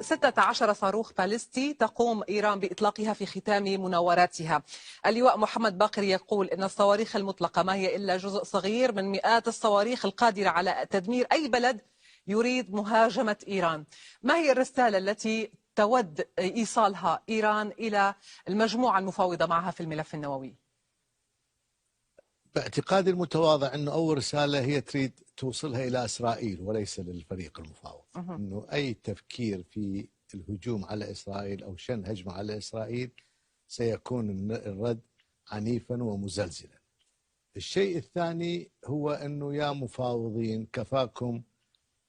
16 صاروخ باليستي تقوم إيران بإطلاقها في ختام مناوراتها. اللواء محمد باقر يقول إن الصواريخ المطلقة ما هي إلا جزء صغير من مئات الصواريخ القادرة على تدمير أي بلد يريد مهاجمة إيران. ما هي الرسالة التي تود إيصالها إيران إلى المجموعة المفاوضة معها في الملف النووي؟ باعتقادي المتواضع أنه أول رسالة هي تريد توصلها إلى إسرائيل وليس للفريق المفاوض. أنه أي تفكير في الهجوم على إسرائيل أو شن هجمة على إسرائيل سيكون الرد عنيفا ومزلزلا. الشيء الثاني هو أنه يا مفاوضين كفاكم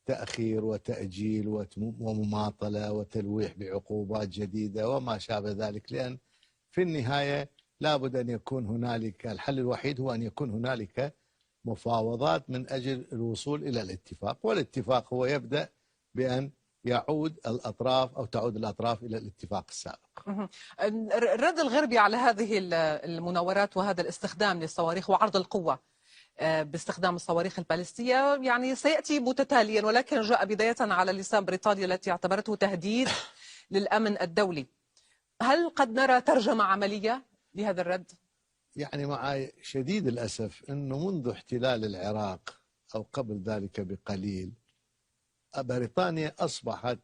تأخير وتأجيل ومماطلة وتلويح بعقوبات جديدة وما شابه ذلك، لأن في النهاية لابد أن يكون هنالك الحل الوحيد هو أن يكون هنالك مفاوضات من أجل الوصول إلى الاتفاق، والاتفاق هو يبدأ بأن يعود الأطراف أو تعود الأطراف إلى الاتفاق السابق. الرد الغربي على هذه المناورات وهذا الاستخدام للصواريخ وعرض القوة باستخدام الصواريخ البالستية يعني سيأتي متتاليا، ولكن جاء بداية على لسان بريطانيا التي اعتبرته تهديد للأمن الدولي. هل قد نرى ترجمة عملية لهذا الرد؟ يعني مع شديد الأسف أنه منذ احتلال العراق أو قبل ذلك بقليل بريطانيا أصبحت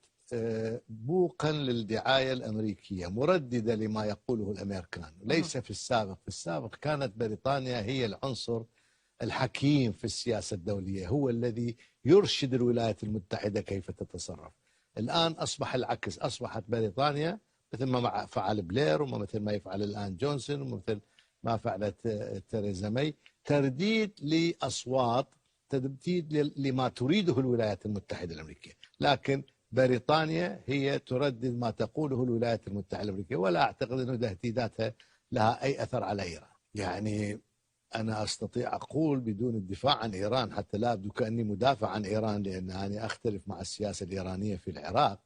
بوقا للدعاية الأمريكية، مرددة لما يقوله الأمريكان. ليس في السابق. في السابق كانت بريطانيا هي العنصر الحكيم في السياسة الدولية، هو الذي يرشد الولايات المتحدة كيف تتصرف. الآن أصبح العكس، أصبحت بريطانيا مثل ما فعل بلير ومثل ما يفعل الآن جونسون ومثل ما فعلت تيريزا ماي، ترديد لأصوات، ترديد لما تريده الولايات المتحدة الأمريكية. لكن بريطانيا هي تردد ما تقوله الولايات المتحدة الأمريكية، ولا أعتقد أن تهديداتها لها أي أثر على إيران. يعني أنا أستطيع أقول بدون الدفاع عن إيران، حتى لا أبدو كأني مدافع عن إيران لأن أنا أختلف مع السياسة الإيرانية في العراق،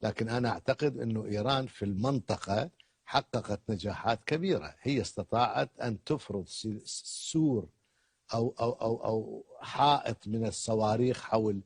لكن أنا أعتقد أن إيران في المنطقة حققت نجاحات كبيرة. هي استطاعت أن تفرض سور أو حائط من الصواريخ حول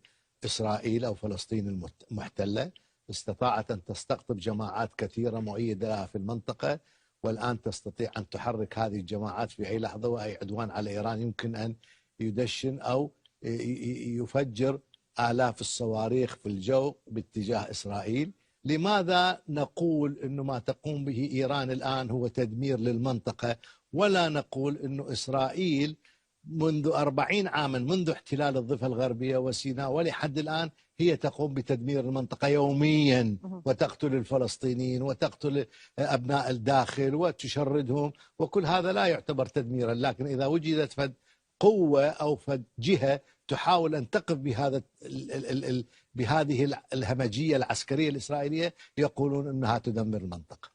إسرائيل أو فلسطين المحتلة، استطاعت أن تستقطب جماعات كثيرة مؤيدة لها في المنطقة، والآن تستطيع أن تحرك هذه الجماعات في أي لحظة، وأي عدوان على إيران يمكن أن يدشن أو يفجر آلاف الصواريخ في الجو باتجاه إسرائيل. لماذا نقول أنه ما تقوم به إيران الآن هو تدمير للمنطقة، ولا نقول أنه إسرائيل منذ 40 عاما منذ احتلال الضفة الغربية وسيناء ولحد الآن هي تقوم بتدمير المنطقة يوميا، وتقتل الفلسطينيين وتقتل أبناء الداخل وتشردهم، وكل هذا لا يعتبر تدميرا. لكن إذا وجدت فد قوة أو فد جهة تحاول أن تقف بهذه الهمجية العسكرية الإسرائيلية، يقولون أنها تدمر المنطقة.